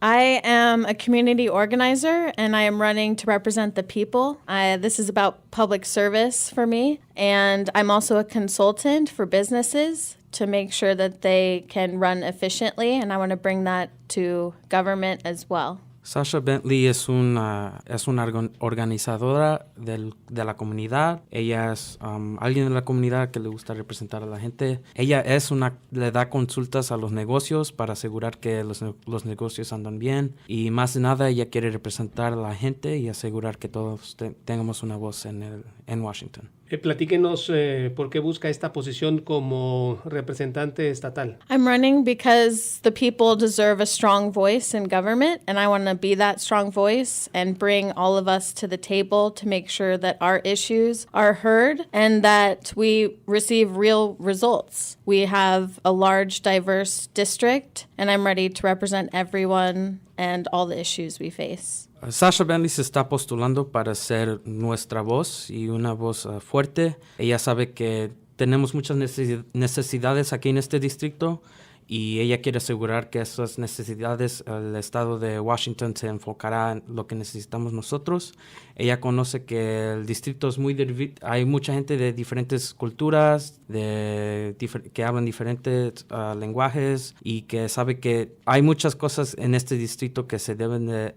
I am a community organizer, and I am running to represent the people. This is about public service for me, and I'm also a consultant for businesses to make sure that they can run efficiently, and I want to bring that to government as well. Sasha Bentley es una organizadora de la comunidad. Ella es alguien de la comunidad que le gusta representar a la gente. Ella le da consultas a los negocios para asegurar que los negocios andan bien. Y más de nada, ella quiere representar a la gente y asegurar que todos tengamos una voz en Washington. Platíquenos por qué busca esta posición como representante estatal. I'm running because the people deserve a strong voice in government, and I want to be that strong voice and bring all of us to the table to make sure that our issues are heard and that we receive real results. We have a large, diverse district, and I'm ready to represent everyone and all the issues we face. Sasha Bentley se está postulando para ser nuestra voz y una voz fuerte. Ella sabe que tenemos muchas necesidades aquí en este distrito y ella quiere asegurar que esas necesidades, el estado de Washington se enfocará en lo que necesitamos nosotros. Ella conoce que el distrito es hay mucha gente de diferentes culturas, que hablan diferentes lenguajes y que sabe que hay muchas cosas en este distrito que se deben de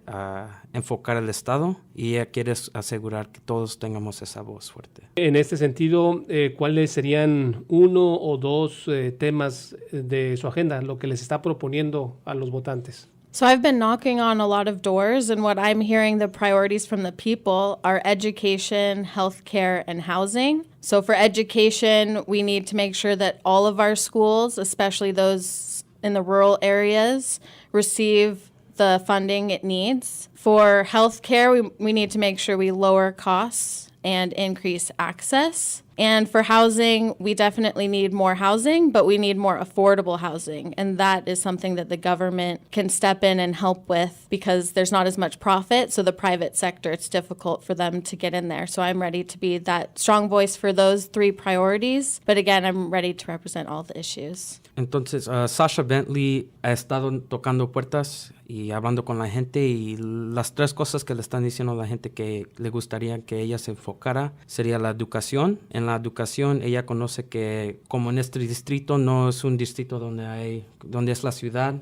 enfocar al estado y ella quiere asegurar que todos tengamos esa voz fuerte. En este sentido, ¿cuáles serían uno o dos temas de su agenda, lo que les está proponiendo a los votantes? So I've been knocking on a lot of doors, and what I'm hearing the priorities from the people are education, healthcare, and housing. So for education, we need to make sure that all of our schools, especially those in the rural areas, receive the funding it needs. For healthcare, we need to make sure we lower costs and increase access. And for housing, we definitely need more housing, but we need more affordable housing. And that is something that the government can step in and help with because there's not as much profit. So the private sector, it's difficult for them to get in there. So I'm ready to be that strong voice for those three priorities. But again, I'm ready to represent all the issues. Entonces, Sasha Bentley ha estado tocando puertas y hablando con la gente y las tres cosas que le están diciendo a la gente que le gustaría que ella se enfocara sería la educación. En la educación, ella conoce que como en este distrito no es un distrito donde es la ciudad,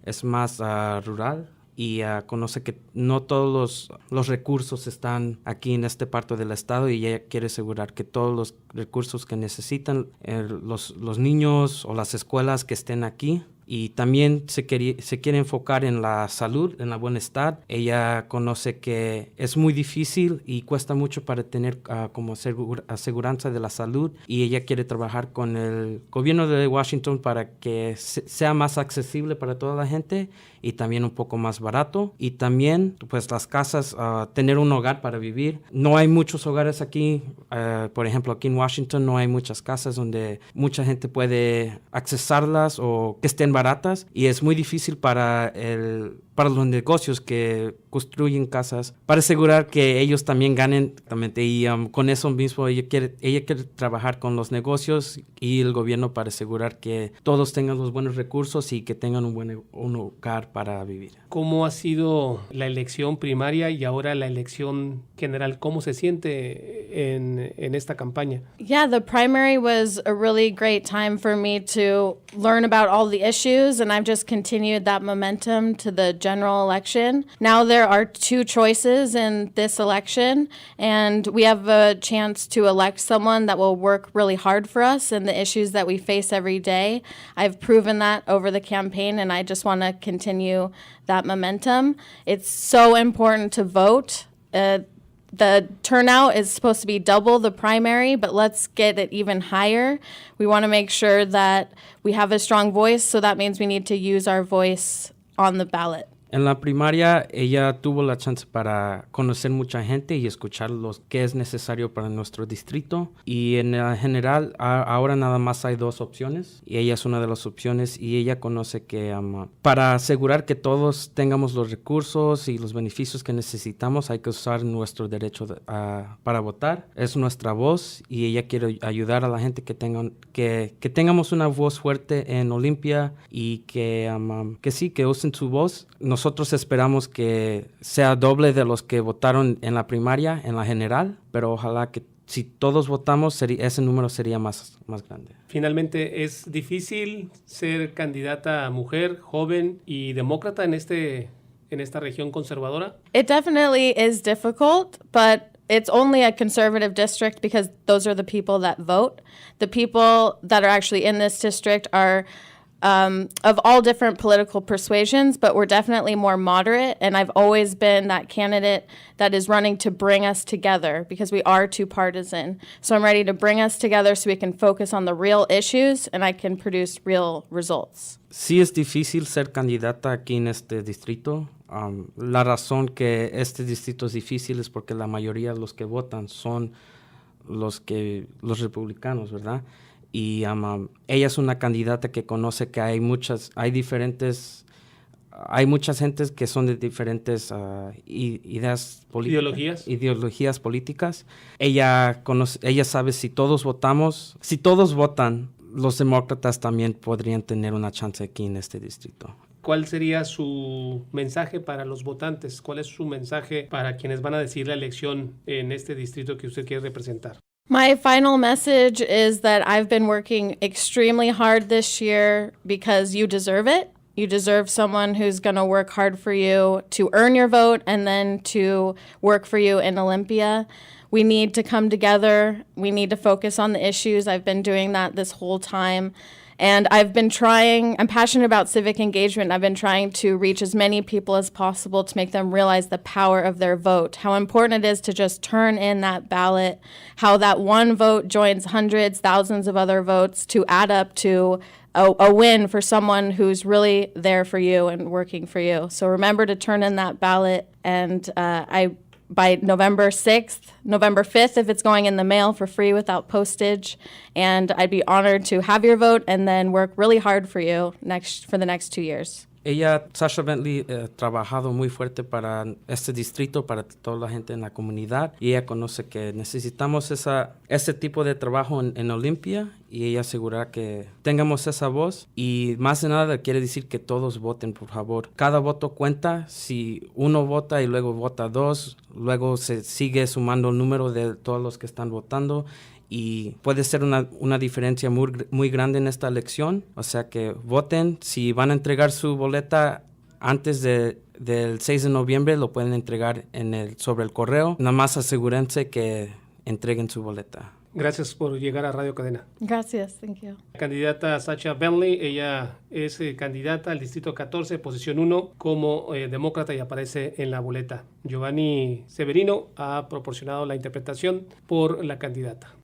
es más rural. Y conoce que no todos los recursos están aquí en este parte del estado y ella quiere asegurar que todos los recursos que necesitan los niños o las escuelas que estén aquí. Y también se quiere enfocar en la salud, en el bienestar. Ella conoce que es muy difícil y cuesta mucho para tener como aseguranza de la salud. Y ella quiere trabajar con el gobierno de Washington para que sea más accesible para toda la gente y también un poco más barato. Y también, pues, las casas, tener un hogar para vivir. No hay muchos hogares aquí. Por ejemplo, aquí en Washington no hay muchas casas donde mucha gente puede accesarlas o que estén baratas y es muy difícil para los negocios que construyen casas para asegurar que ellos también ganen y con eso mismo ella quiere trabajar con los negocios y el gobierno para asegurar que todos tengan los buenos recursos y que tengan un hogar para vivir. ¿Cómo ha sido la elección primaria y ahora la elección general? ¿Cómo se siente en esta campaña? Yeah, the primary was a really great time for me to learn about all the issues, and I've just continued that momentum to the general election. Now there are two choices in this election, and we have a chance to elect someone that will work really hard for us and the issues that we face every day. I've proven that over the campaign, and I just want to continue that momentum. It's so important to vote. The turnout is supposed to be double the primary, but let's get it even higher. We want to make sure that we have a strong voice, so that means we need to use our voice on the ballot. En la primaria, ella tuvo la chance para conocer mucha gente y escuchar qué es necesario para nuestro distrito. Y en general, ahora nada más hay dos opciones. Y ella es una de las opciones. Y ella conoce que para asegurar que todos tengamos los recursos y los beneficios que necesitamos, hay que usar nuestro derecho para votar. Es nuestra voz y ella quiere ayudar a la gente que tengamos una voz fuerte en Olympia y que usen su voz. Nosotros nosotros esperamos que sea doble de los que votaron en la primaria, en la general, pero ojalá que si todos votamos, ese número sería más grande. Finalmente, ¿es difícil ser candidata mujer, joven y demócrata en esta región conservadora? It definitely is difficult, but it's only a conservative district because those are the people that vote. The people that are actually in this district are of all different political persuasions, but we're definitely more moderate. And I've always been that candidate that is running to bring us together because we are too partisan. So I'm ready to bring us together so we can focus on the real issues and I can produce real results. Sí es difícil ser candidata aquí en este distrito. La razón que este distrito es difícil es porque la mayoría de los que votan son los republicanos, ¿verdad? Y ella es una candidata que conoce que hay muchas gentes que son de diferentes ideologías políticas. Ella sabe si todos votan, los demócratas también podrían tener una chance aquí en este distrito. ¿Cuál sería su mensaje para los votantes? ¿Cuál es su mensaje para quienes van a decidir la elección en este distrito que usted quiere representar? My final message is that I've been working extremely hard this year because you deserve it. You deserve someone who's going to work hard for you to earn your vote and then to work for you in Olympia. We need to come together. We need to focus on the issues. I've been doing that this whole time. And I'm passionate about civic engagement. I've been trying to reach as many people as possible to make them realize the power of their vote, how important it is to just turn in that ballot, how that one vote joins hundreds, thousands of other votes to add up to a win for someone who's really there for you and working for you. So remember to turn in that ballot, and by November 6th, November 5th, if it's going in the mail for free without postage. And I'd be honored to have your vote and then work really hard for you for the next 2 years. Sasha Bentley, ha trabajado muy fuerte para este distrito, para toda la gente en la comunidad, y ella conoce que necesitamos ese tipo de trabajo en Olympia, y ella asegurará que tengamos esa voz. Y más de nada quiere decir que todos voten, por favor. Cada voto cuenta. Si uno vota y luego vota dos, luego se sigue sumando el número de todos los que están votando. Y puede ser una diferencia muy grande en esta elección. O sea que voten. Si van a entregar su boleta antes del 6 de noviembre, lo pueden entregar sobre el correo. Nada más asegúrense que entreguen su boleta. Gracias por llegar a Radio Cadena. Gracias, thank you. La candidata Sasha Bentley, ella es candidata al Distrito 14, posición 1, como demócrata, y aparece en la boleta. Giovanni Severino ha proporcionado la interpretación por la candidata.